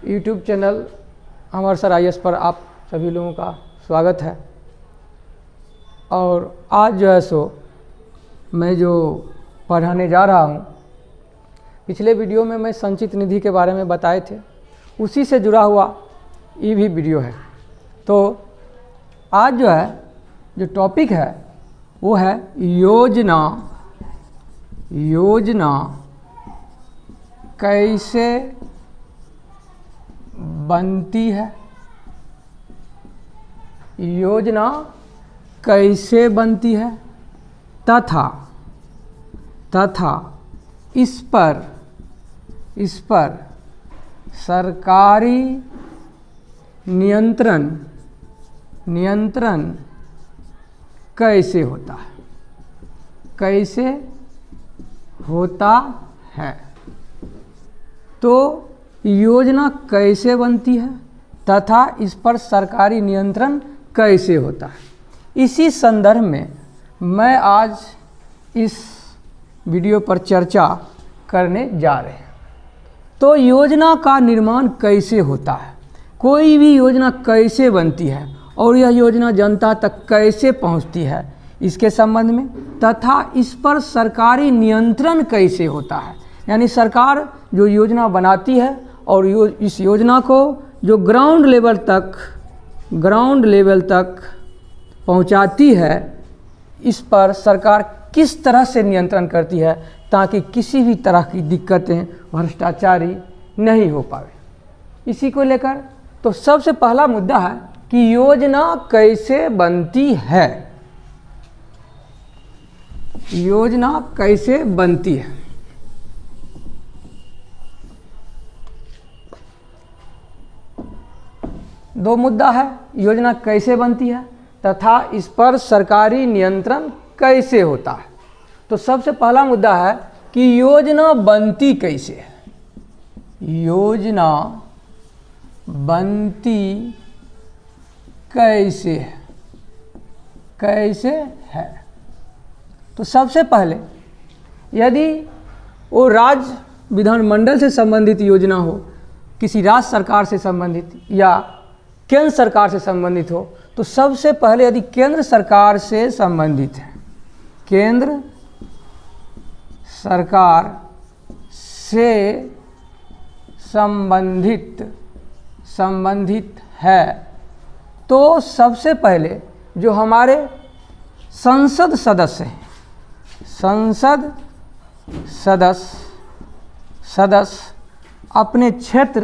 YouTube channel Amarsar IAS पर आप सभी लोगों का स्वागत है। और आज जो है सो मैं जो पढ़ाने जा रहा हूँ, पिछले वीडियो में मैं संचित निधि के बारे में बताए थे, उसी से जुड़ा हुआ ये भी वीडियो है। तो आज जो है जो टॉपिक है वो है योजना कैसे बनती है। योजना कैसे बनती है तथा इस पर सरकारी नियंत्रण कैसे होता है। तो योजना कैसे बनती है तथा इस पर सरकारी नियंत्रण कैसे होता है, इसी संदर्भ में मैं आज इस वीडियो पर चर्चा करने जा रहे हैं। तो योजना का निर्माण कैसे होता है, कोई भी योजना कैसे बनती है और यह योजना जनता तक कैसे पहुंचती है, इसके संबंध में, तथा इस पर सरकारी नियंत्रण कैसे होता है। यानी सरकार जो योजना बनाती है और इस योजना को जो ग्राउंड लेवल तक पहुंचाती है, इस पर सरकार किस तरह से नियंत्रण करती है ताकि किसी भी तरह की दिक्कतें, भ्रष्टाचारी नहीं हो पावे। इसी को लेकर तो सबसे पहला मुद्दा है कि योजना कैसे बनती है। योजना कैसे बनती है। दो मुद्दा है, योजना कैसे बनती है तथा इस पर सरकारी नियंत्रण कैसे होता है। तो सबसे पहला मुद्दा है कि योजना बनती कैसे है। योजना बनती कैसे है। तो सबसे पहले यदि वो राज्य विधानमंडल से संबंधित योजना हो, किसी राज्य सरकार से संबंधित या केंद्र सरकार से संबंधित हो, तो सबसे पहले यदि केंद्र सरकार से संबंधित है, केंद्र सरकार से संबंधित है, तो सबसे पहले जो हमारे संसद सदस्य हैं, संसद सदस्य अपने क्षेत्र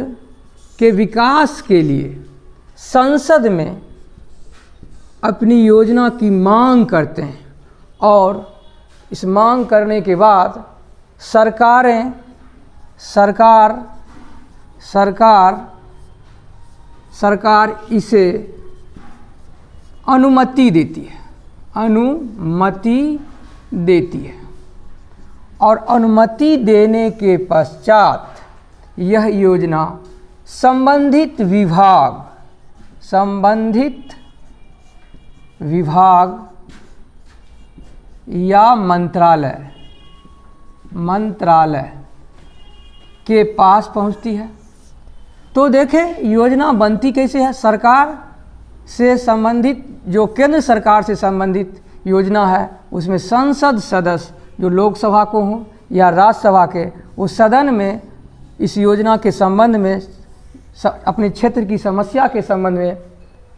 के विकास के लिए संसद में अपनी योजना की मांग करते हैं और इस मांग करने के बाद सरकार इसे अनुमति देती है और अनुमति देने के पश्चात यह योजना संबंधित विभाग या मंत्रालय के पास पहुंचती है। तो देखें योजना बनती कैसे है। सरकार से संबंधित जो केंद्र सरकार से संबंधित योजना है, उसमें संसद सदस्य जो लोकसभा को हों या राज्यसभा के, उस सदन में इस योजना के संबंध में अपने क्षेत्र की समस्या के संबंध में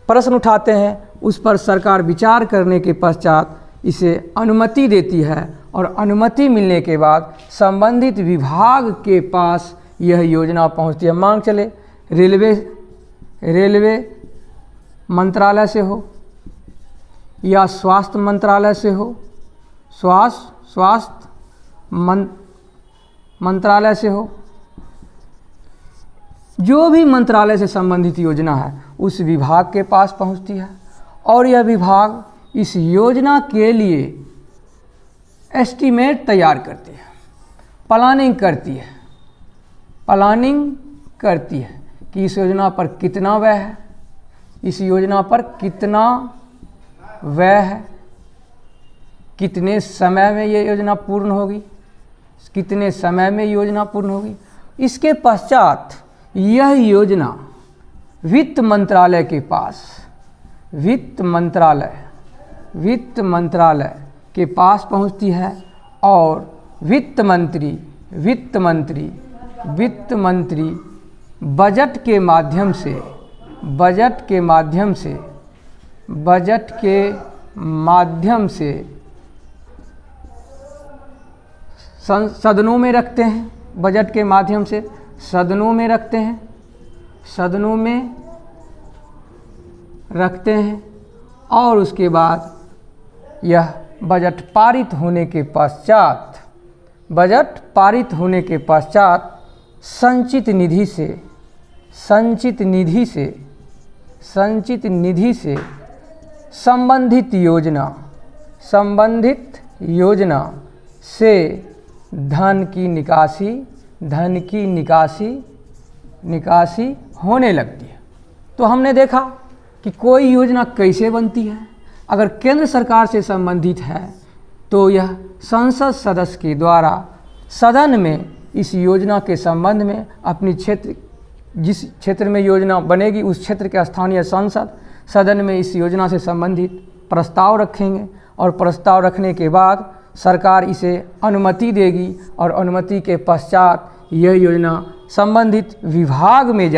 प्रश्न उठाते हैं। उस पर सरकार विचार करने के पश्चात इसे अनुमति देती है और अनुमति मिलने के बाद संबंधित विभाग के पास यह योजना पहुंचती है। मांग चले रेलवे मंत्रालय से हो या स्वास्थ्य मंत्रालय से हो, स्वास्थ्य मंत्रालय से हो, जो भी मंत्रालय से संबंधित योजना है उस विभाग के पास पहुंचती है और यह विभाग इस योजना के लिए एस्टीमेट तैयार करती है, प्लानिंग करती है कि इस योजना पर कितना व्यय है, इस योजना पर कितना व्यय है, कितने समय में ये योजना पूर्ण होगी, कितने समय में योजना पूर्ण होगी। इसके पश्चात यह योजना वित्त मंत्रालय के पास, वित्त मंत्रालय के पास पहुंचती है और वित्त मंत्री बजट के माध्यम से सदनों में रखते हैं, बजट के माध्यम से सदनों में रखते हैं और उसके बाद यह बजट पारित होने के पश्चात संचित निधि से संबंधित योजना से धन की निकासी होने लगती है। तो हमने देखा कि कोई योजना कैसे बनती है। अगर केंद्र सरकार से संबंधित है तो यह संसद सदस्य के द्वारा सदन में इस योजना के संबंध में अपनी जिस क्षेत्र में योजना बनेगी उस क्षेत्र के स्थानीय सांसद सदन में इस योजना से संबंधित प्रस्ताव रखेंगे और प्रस्ताव रखने के बाद सरकार इसे अनुमति देगी और अनुमति के पश्चात यह योजना संबंधित विभाग में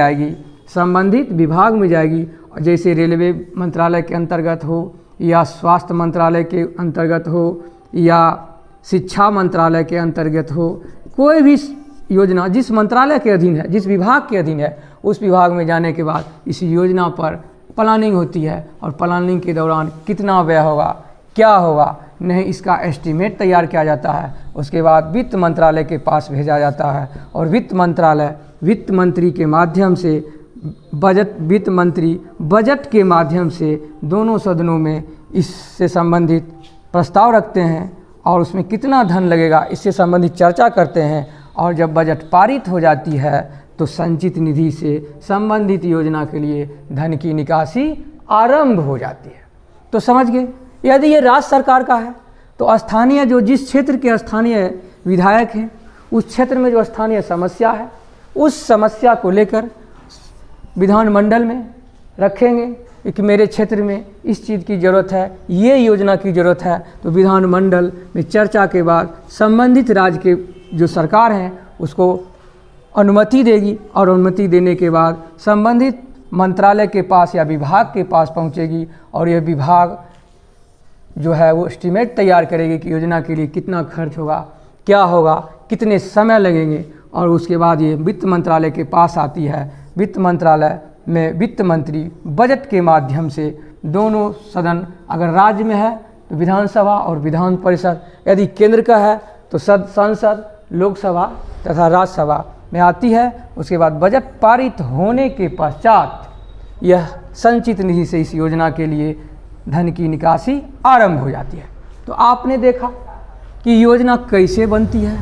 जाएगी, जैसे रेलवे मंत्रालय के अंतर्गत हो या स्वास्थ्य मंत्रालय के अंतर्गत हो या शिक्षा मंत्रालय के अंतर्गत हो। कोई भी योजना जिस मंत्रालय के अधीन है, जिस विभाग के अधीन है, उस विभाग में जाने के बाद इस योजना पर प्लानिंग होती है और प्लानिंग के दौरान कितना व्यय होगा, क्या होगा, नहीं इसका एस्टीमेट तैयार किया जाता है। उसके बाद वित्त मंत्रालय के पास भेजा जाता है और वित्त मंत्री के माध्यम से बजट के माध्यम से दोनों सदनों में इससे संबंधित प्रस्ताव रखते हैं और उसमें कितना धन लगेगा इससे संबंधित चर्चा करते हैं और जब बजट पारित हो जाती है तो संचित निधि से संबंधित योजना के लिए धन की निकासी आरंभ हो जाती है। तो समझ गए, यदि ये राज्य सरकार का है तो स्थानीय जिस क्षेत्र के स्थानीय विधायक हैं उस क्षेत्र में जो स्थानीय समस्या है उस समस्या को लेकर विधानमंडल में रखेंगे कि मेरे क्षेत्र में इस चीज़ की ज़रूरत है, ये योजना की ज़रूरत है। तो विधानमंडल में चर्चा के बाद संबंधित राज्य के जो सरकार हैं उसको अनुमति देगी और अनुमति देने के बाद संबंधित मंत्रालय के पास या विभाग के पास पहुंचेगी और यह विभाग जो है वो एस्टीमेट तैयार करेगी कि योजना के लिए कितना खर्च होगा, क्या होगा, कितने समय लगेंगे और उसके बाद ये वित्त मंत्रालय के पास आती है। वित्त मंत्रालय में वित्त मंत्री बजट के माध्यम से दोनों सदन, अगर राज्य में है तो विधानसभा और विधान परिषद, यदि केंद्र का है तो संसद, लोकसभा तथा राज्यसभा में आती है। उसके बाद बजट पारित होने के पश्चात यह संचित निधि से इस योजना के लिए धन की निकासी आरंभ हो जाती है। तो आपने देखा कि योजना कैसे बनती है,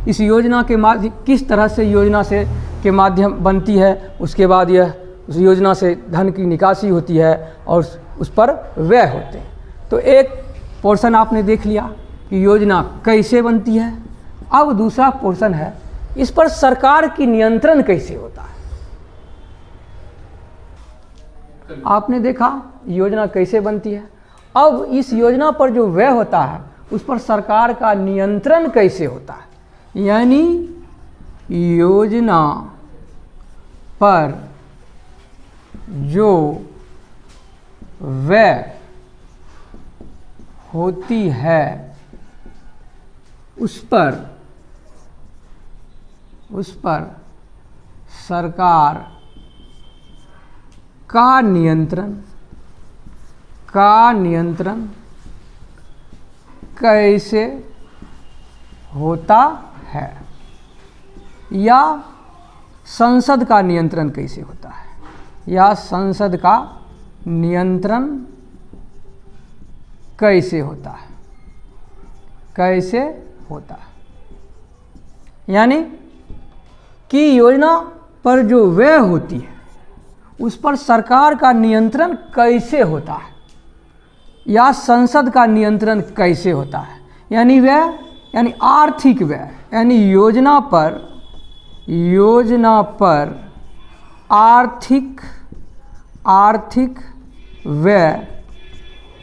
इस योजना के माध्यम किस तरह से योजना से के माध्यम बनती है, उसके बाद यह उस योजना से धन की निकासी होती है और उस पर व्यय होते हैं। तो एक पोर्शन आपने देख लिया कि योजना कैसे बनती है। अब दूसरा पोर्शन है इस पर सरकार की नियंत्रण कैसे होता है। आपने देखा योजना कैसे बनती है, अब इस योजना पर जो व्यय होता है उस पर सरकार का नियंत्रण कैसे होता है। यानी योजना पर जो व्यय होती है उस पर सरकार का नियंत्रण कैसे होता है या संसद का नियंत्रण कैसे होता है, या संसद का नियंत्रण कैसे होता है। यानी कि योजना पर जो व्यय होती है उस पर सरकार का नियंत्रण कैसे होता है या संसद का नियंत्रण कैसे होता है। यानी व्यय यानी आर्थिक व्यय, यानी योजना पर आर्थिक व्यय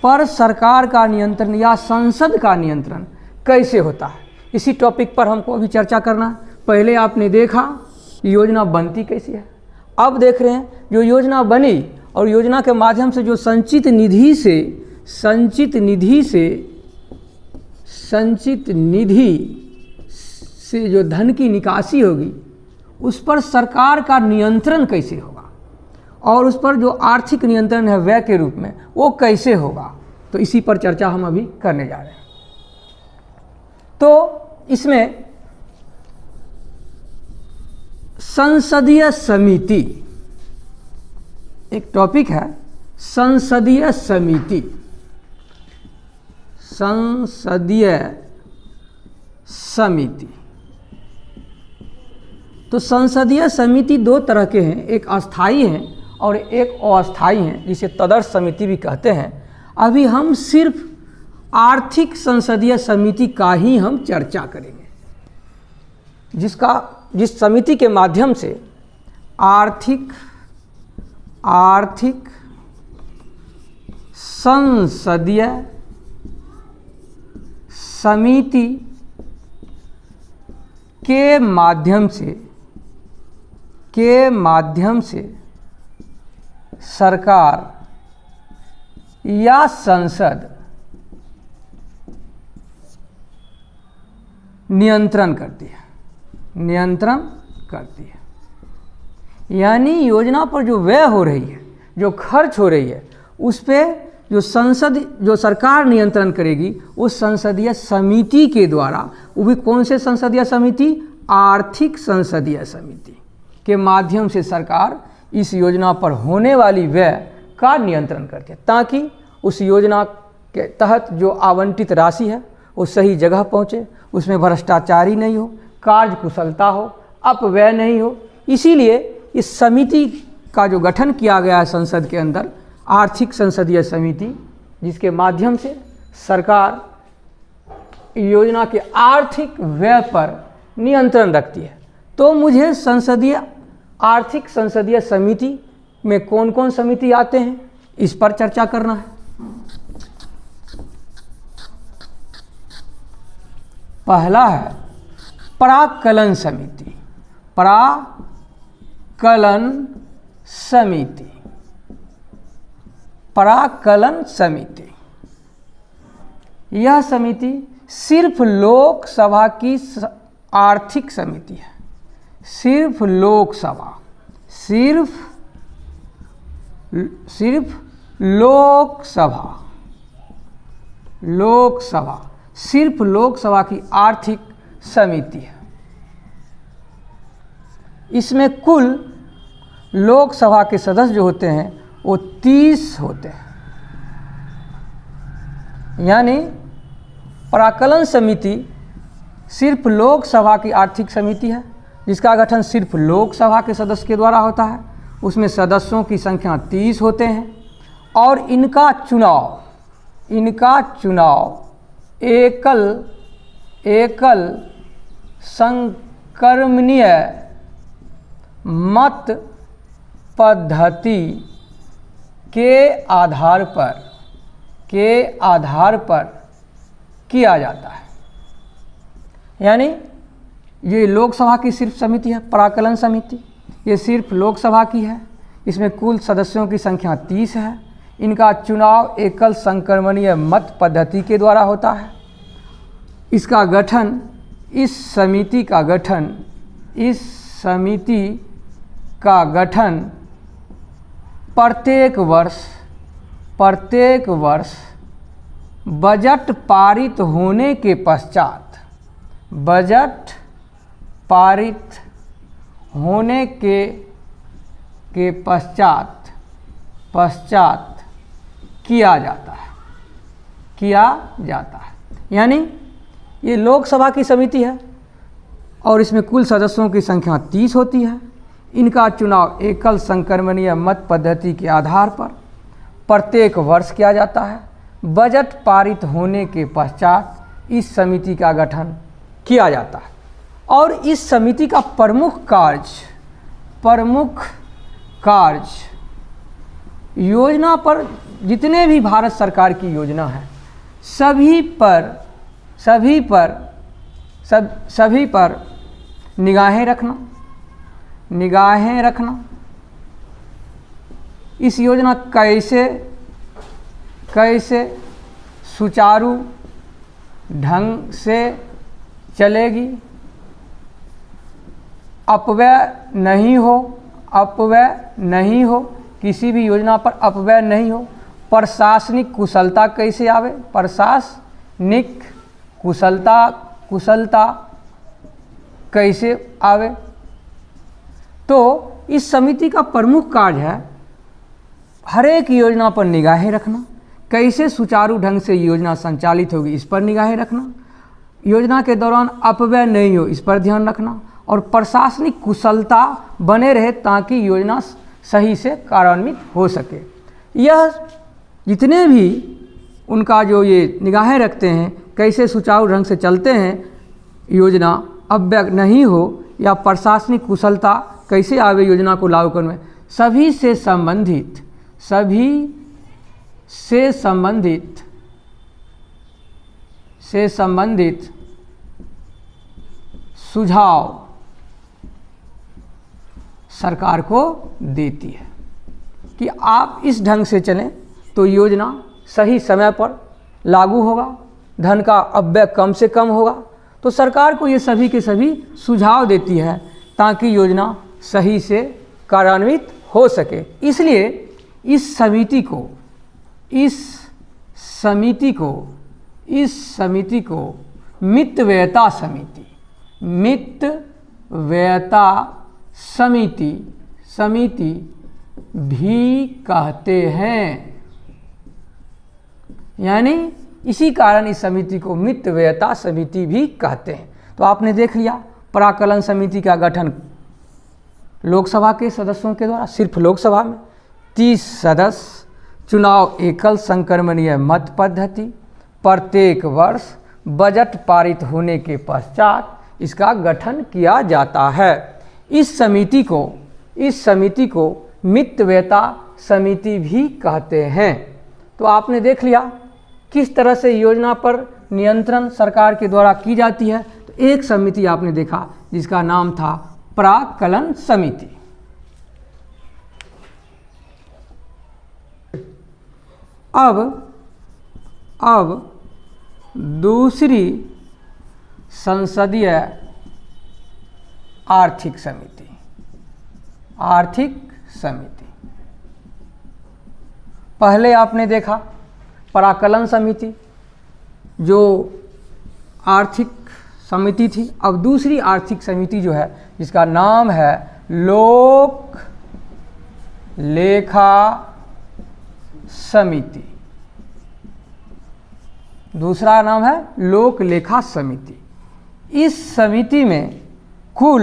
पर सरकार का नियंत्रण या संसद का नियंत्रण कैसे होता है, इसी टॉपिक पर हमको अभी चर्चा करना है। पहले आपने देखा योजना बनती कैसी है, अब देख रहे हैं जो योजना बनी और योजना के माध्यम से जो संचित निधि से जो धन की निकासी होगी उस पर सरकार का नियंत्रण कैसे होगा और उस पर जो आर्थिक नियंत्रण है व्यय के रूप में वो कैसे होगा, तो इसी पर चर्चा हम अभी करने जा रहे हैं। तो इसमें संसदीय समिति एक टॉपिक है, संसदीय समिति। तो संसदीय समिति दो तरह के हैं, एक अस्थाई हैं और एक अस्थाई हैं, जिसे तदर्थ समिति भी कहते हैं। अभी हम सिर्फ आर्थिक संसदीय समिति का ही हम चर्चा करेंगे, जिस समिति के माध्यम से आर्थिक संसदीय समिति के माध्यम से सरकार या संसद नियंत्रण करती है। यानी योजना पर जो व्यय हो रही है, जो खर्च हो रही है, उस पर जो सरकार नियंत्रण करेगी उस संसदीय समिति के द्वारा, वो भी कौन से संसदीय समिति, आर्थिक संसदीय समिति के माध्यम से सरकार इस योजना पर होने वाली व्यय का नियंत्रण करती है, ताकि उस योजना के तहत जो आवंटित राशि है वो सही जगह पहुँचे, उसमें भ्रष्टाचारी नहीं हो, कार्य कुशलता हो, अपव्यय नहीं हो। इसीलिए इस समिति का जो गठन किया गया है संसद के अंदर, आर्थिक संसदीय समिति, जिसके माध्यम से सरकार योजना के आर्थिक व्यय पर नियंत्रण रखती है। तो मुझे आर्थिक संसदीय समिति में कौन कौन समिति आते हैं, इस पर चर्चा करना है। पहला है प्राक्कलन समिति। प्राक्कलन समिति यह समिति सिर्फ लोकसभा की आर्थिक समिति है। सिर्फ लोकसभा सिर्फ लोकसभा की आर्थिक समिति है। इसमें कुल लोकसभा के सदस्य जो होते हैं वो 30 होते हैं। यानी प्राक्कलन समिति सिर्फ लोकसभा की आर्थिक समिति है, जिसका गठन सिर्फ लोकसभा के सदस्य के द्वारा होता है। उसमें सदस्यों की संख्या 30 होते हैं और इनका चुनाव एकल संक्रमणीय मत पद्धति के आधार पर किया जाता है। यानी ये लोकसभा की सिर्फ समिति है, प्राक्कलन समिति, ये सिर्फ लोकसभा की है। इसमें कुल सदस्यों की संख्या 30 है। इनका चुनाव एकल संक्रमणीय मत पद्धति के द्वारा होता है। इसका गठन, इस समिति का गठन प्रत्येक वर्ष बजट पारित होने के पश्चात किया जाता है। यानी ये लोकसभा की समिति है और इसमें कुल सदस्यों की संख्या 30 होती है। इनका चुनाव एकल संक्रमणीय मत पद्धति के आधार पर प्रत्येक वर्ष किया जाता है। बजट पारित होने के पश्चात इस समिति का गठन किया जाता है और इस समिति का प्रमुख कार्य योजना पर, जितने भी भारत सरकार की योजना है सभी पर निगाहें रखना। इस योजना कैसे सुचारू ढंग से चलेगी, अपव्यय नहीं हो, किसी भी योजना पर अपव्यय नहीं हो। प्रशासनिक कुशलता कैसे आवे, प्रशासनिक कुशलता कैसे आवे। तो इस समिति का प्रमुख कार्य है हर एक योजना पर निगाहें रखना, कैसे सुचारू ढंग से योजना संचालित होगी इस पर निगाहें रखना, योजना के दौरान अपव्यय नहीं हो इस पर ध्यान रखना, और प्रशासनिक कुशलता बने रहे ताकि योजना सही से कार्यान्वित हो सके। यह जितने भी उनका जो ये निगाहें रखते हैं, कैसे सुचारू ढंग से चलते हैं, योजना अपव्यय नहीं हो या प्रशासनिक कुशलता कैसे आवे योजना को लागू करने में, सभी से संबंधित सुझाव सरकार को देती है कि आप इस ढंग से चलें तो योजना सही समय पर लागू होगा, धन का अपव्यय कम से कम होगा। तो सरकार को ये सभी के सभी सुझाव देती है ताकि योजना सही से कार्यान्वित हो सके। इसलिए इस समिति को मितव्ययता समिति भी कहते हैं। यानी इसी कारण इस समिति को मितव्ययता समिति भी कहते हैं। तो आपने देख लिया पराकलन समिति का गठन लोकसभा के सदस्यों के द्वारा, सिर्फ लोकसभा में 30 सदस्य, चुनाव एकल संक्रमणीय मत पद्धति, प्रत्येक वर्ष बजट पारित होने के पश्चात इसका गठन किया जाता है। इस समिति को मितव्ययता समिति भी कहते हैं। तो आपने देख लिया किस तरह से योजना पर नियंत्रण सरकार के द्वारा की जाती है। तो एक समिति आपने देखा जिसका नाम था प्राक्कलन समिति। अब दूसरी संसदीय आर्थिक समिति। पहले आपने देखा पराकलन समिति जो आर्थिक समिति थी। अब दूसरी आर्थिक समिति जो है जिसका नाम है लोक लेखा समिति, दूसरा नाम है लोक लेखा समिति। इस समिति में कुल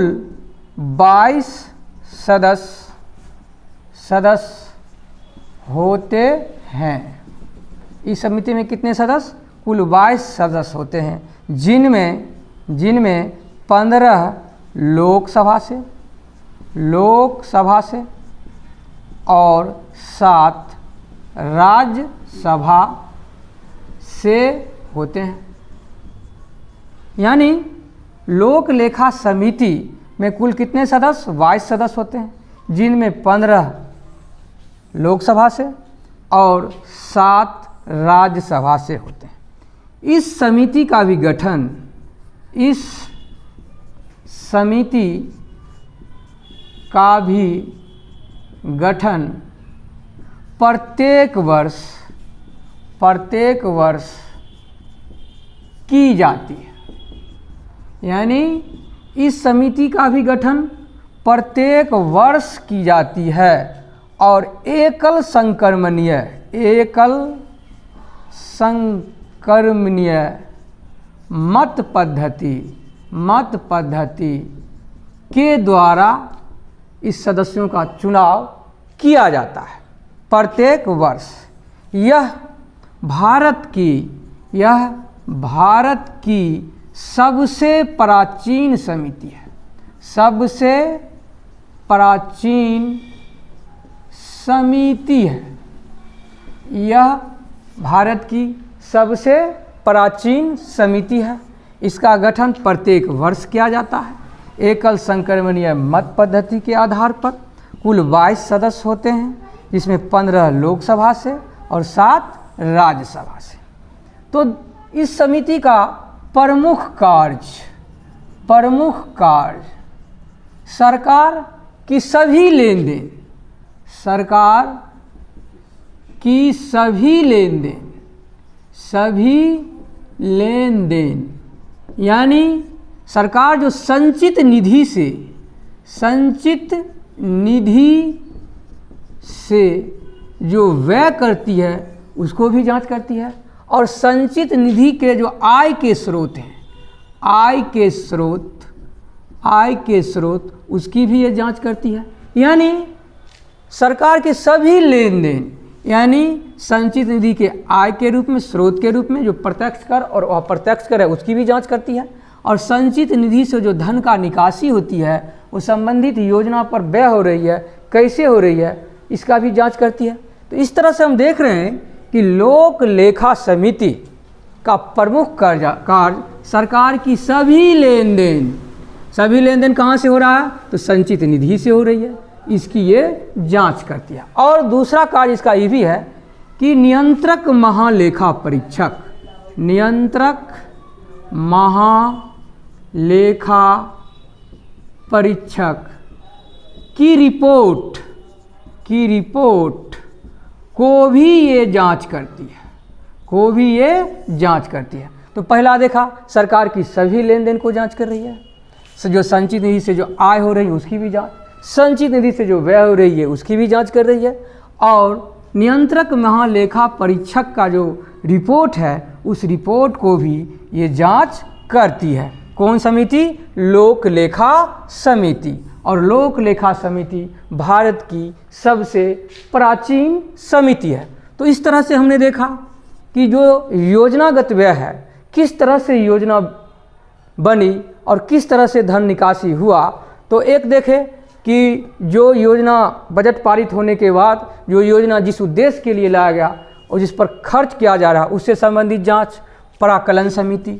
22 सदस्य होते हैं। इस समिति में कितने सदस्य? कुल 22 सदस्य होते हैं, जिनमें 15 लोकसभा से और 7 राज्यसभा से होते हैं। यानी लोक लेखा समिति में कुल कितने सदस्य? 22 सदस्य होते हैं, जिनमें 15 लोकसभा से और 7 राज्यसभा से होते हैं। इस समिति का भी गठन प्रत्येक वर्ष की जाती है। यानी इस समिति का भी गठन प्रत्येक वर्ष की जाती है और एकल संक्रमणीय मत पद्धति के द्वारा इस सदस्यों का चुनाव किया जाता है प्रत्येक वर्ष। यह भारत की सबसे प्राचीन समिति है, सबसे प्राचीन समिति है। यह भारत की सबसे प्राचीन समिति है। इसका गठन प्रत्येक वर्ष किया जाता है। एकल संक्रमणीय मत पद्धति के आधार पर कुल 22 सदस्य होते हैं, जिसमें 15 लोकसभा से और 7 राज्यसभा से। तो इस समिति का प्रमुख कार्य सरकार की सभी लेन देन यानी सरकार जो संचित निधि से जो व्यय करती है उसको भी जांच करती है, और संचित निधि के जो आय के स्रोत हैं, आय के स्रोत उसकी भी ये जांच करती है। यानी सरकार के सभी लेन देन, यानी संचित निधि के आय के रूप में, स्रोत के रूप में जो प्रत्यक्ष कर और अप्रत्यक्ष कर है उसकी भी जांच करती है, और संचित निधि से जो धन का निकासी होती है वो संबंधित योजना पर व्यय हो रही है, कैसे हो रही है, इसका भी जांच करती है। तो इस तरह से हम देख रहे हैं कि लोक लेखा समिति का प्रमुख कार्य सरकार की सभी लेन देन कहाँ से हो रहा है, तो संचित निधि से हो रही है, इसकी ये जांच करती है। और दूसरा कार्य इसका ये भी है कि नियंत्रक महालेखा परीक्षक की रिपोर्ट को भी ये जांच करती है। तो पहला देखा सरकार की सभी लेन देन को जांच कर रही है, जो संचित निधि से जो आय हो रही है उसकी भी जांच, संचित निधि से जो व्यय हो रही है उसकी भी जांच कर रही है, और नियंत्रक महालेखा परीक्षक का जो रिपोर्ट है उस रिपोर्ट को भी ये जांच करती है। कौन समिति? लोक लेखा समिति। और लोक लेखा समिति भारत की सबसे प्राचीन समिति है। तो इस तरह से हमने देखा कि जो योजनागत व्यय है, किस तरह से योजना बनी और किस तरह से धन निकासी हुआ। तो एक देखें कि जो योजना बजट पारित होने के बाद जो योजना जिस उद्देश्य के लिए लाया गया और जिस पर खर्च किया जा रहा है उससे संबंधित जांच प्राकलन समिति,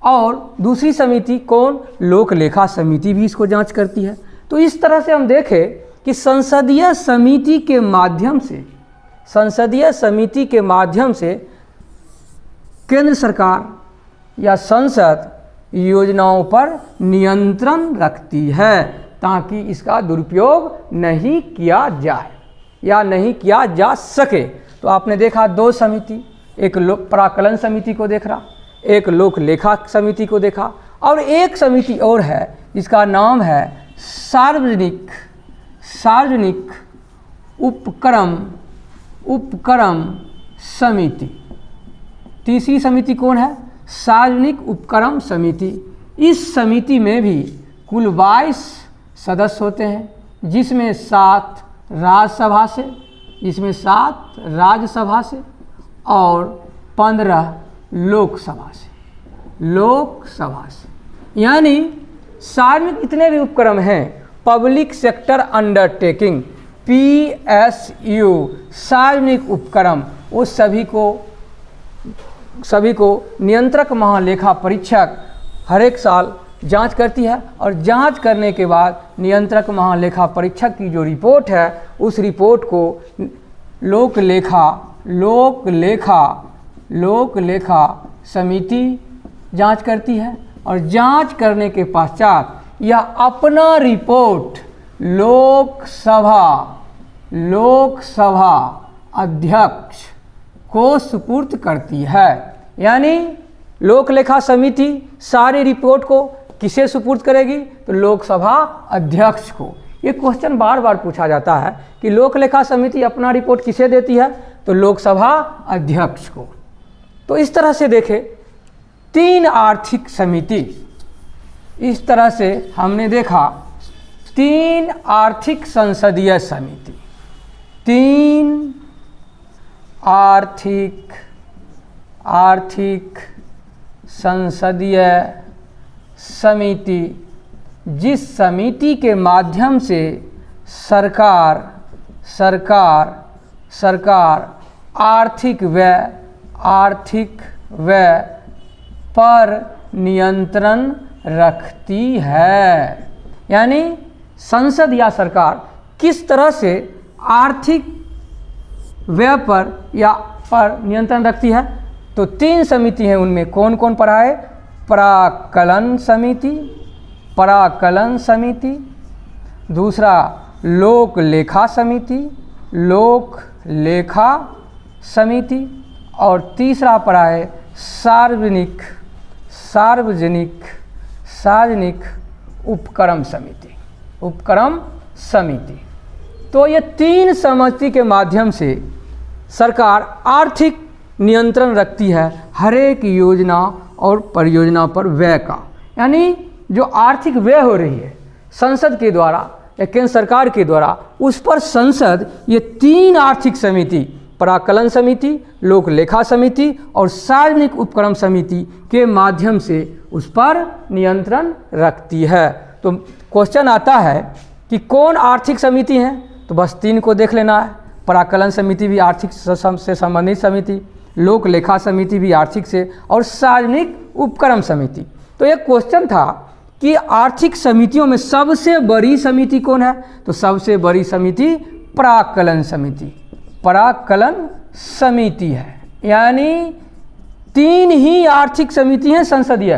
और दूसरी समिति कौन? लोक लेखा समिति भी इसको जांच करती है। तो इस तरह से हम देखें कि संसदीय समिति के माध्यम से केंद्र सरकार या संसद योजनाओं पर नियंत्रण रखती है ताकि इसका दुरुपयोग नहीं किया जाए या नहीं किया जा सके। तो आपने देखा दो समिति, एक लोक प्राकलन समिति को देख रहा, एक लोक लेखा समिति को देखा, और एक समिति और है जिसका नाम है सार्वजनिक उपक्रम समिति। तीसरी समिति कौन है? सार्वजनिक उपक्रम समिति। इस समिति में भी कुल 22 सदस्य होते हैं, जिसमें 7 राज्यसभा से और 15 लोकसभा से। यानी सार्वजनिक इतने भी उपक्रम हैं, पब्लिक सेक्टर अंडरटेकिंग PSU, सार्वजनिक उपक्रम, वो सभी को नियंत्रक महालेखा परीक्षक हर एक साल जांच करती है, और जांच करने के बाद नियंत्रक महालेखा परीक्षक की जो रिपोर्ट है उस रिपोर्ट को लोक लेखा समिति जांच करती है, और जांच करने के पश्चात यह अपना रिपोर्ट लोकसभा अध्यक्ष को सुपुर्द करती है। यानी लोक लेखा समिति सारी रिपोर्ट को किसे सुपुर्द करेगी? तो लोकसभा अध्यक्ष को। ये क्वेश्चन बार बार पूछा जाता है कि लोक लेखा समिति अपना रिपोर्ट किसे देती है? तो लोकसभा अध्यक्ष को। तो इस तरह से देखें 3 आर्थिक समिति, इस तरह से हमने देखा 3 आर्थिक संसदीय समिति, 3 आर्थिक संसदीय समिति, जिस समिति के माध्यम से सरकार सरकार आर्थिक व्यय पर नियंत्रण रखती है। यानी संसद या सरकार किस तरह से आर्थिक व्यय पर नियंत्रण रखती है? तो 3 समिति हैं, उनमें कौन कौन पढ़ा है? प्राक्कलन समिति, दूसरा लोक लेखा समिति, और तीसरा पढ़ा है सार्वजनिक उपक्रम समिति। तो ये 3 समिति के माध्यम से सरकार आर्थिक नियंत्रण रखती है हर एक योजना और परियोजना पर व्यय का। यानी जो आर्थिक व्यय हो रही है संसद के द्वारा या केंद्र सरकार के द्वारा, उस पर संसद ये 3 आर्थिक समिति, प्राक्कलन समिति, लोक लेखा समिति और सार्वजनिक उपक्रम समिति के माध्यम से उस पर नियंत्रण रखती है। तो क्वेश्चन आता है कि कौन आर्थिक समिति हैं? तो बस 3 को देख लेना है। प्राक्कलन समिति भी आर्थिक से संबंधित समिति, लोक लेखा समिति भी आर्थिक से, और सार्वजनिक उपक्रम समिति। तो एक क्वेश्चन था कि आर्थिक समितियों में सबसे बड़ी समिति कौन है? तो सबसे बड़ी समिति प्राक्कलन समिति है। यानी 3 ही आर्थिक समिति हैं संसदीय,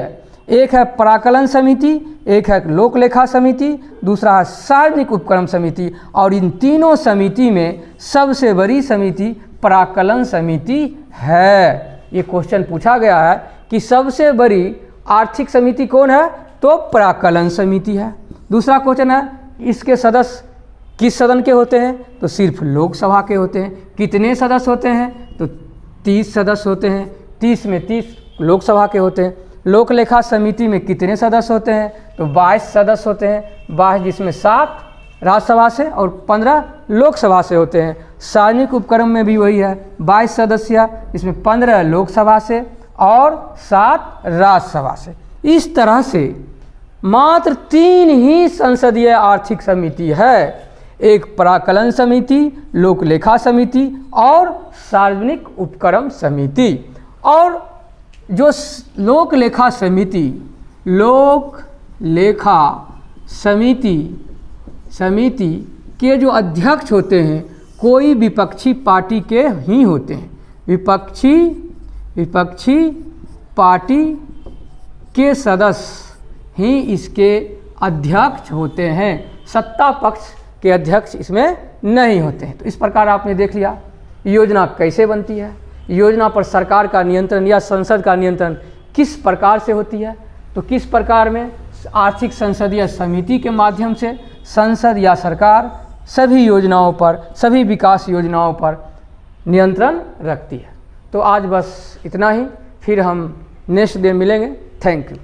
एक है प्राक्कलन समिति, एक है लोक लेखा समिति, दूसरा है सार्वजनिक उपक्रम समिति, और इन तीनों समिति में सबसे बड़ी समिति प्राक्कलन समिति है। ये क्वेश्चन पूछा गया है कि सबसे बड़ी आर्थिक समिति कौन है? तो प्राक्कलन समिति है। दूसरा क्वेश्चन है इसके सदस्य किस सदन के होते हैं? तो सिर्फ लोकसभा के होते हैं। कितने सदस्य होते हैं? तो 30 सदस्य होते हैं। 30 में 30 लोकसभा के होते हैं। लोक लेखा समिति में कितने सदस्य होते हैं? तो 22 सदस्य होते हैं। 22 जिसमें 7 राज्यसभा से और 15 लोकसभा से होते हैं। सार्वजनिक उपक्रम में भी वही है, 22 सदस्य, इसमें 15 लोकसभा से और 7 राज्यसभा से। इस तरह से मात्र 3 ही संसदीय आर्थिक समिति है, एक प्राक्कलन समिति, लोक लेखा समिति और सार्वजनिक उपक्रम समिति। और जो लोक लेखा समिति के जो अध्यक्ष होते हैं कोई विपक्षी पार्टी के ही होते हैं। विपक्षी पार्टी के सदस्य ही इसके अध्यक्ष होते हैं, सत्ता पक्ष के अध्यक्ष इसमें नहीं होते हैं। तो इस प्रकार आपने देख लिया योजना कैसे बनती है, योजना पर सरकार का नियंत्रण या संसद का नियंत्रण किस प्रकार से होती है। तो किस प्रकार में आर्थिक संसदीय समिति के माध्यम से संसद या सरकार सभी योजनाओं पर, सभी विकास योजनाओं पर नियंत्रण रखती है। तो आज बस इतना ही, फिर हम नेक्स्ट डे मिलेंगे। Thank you.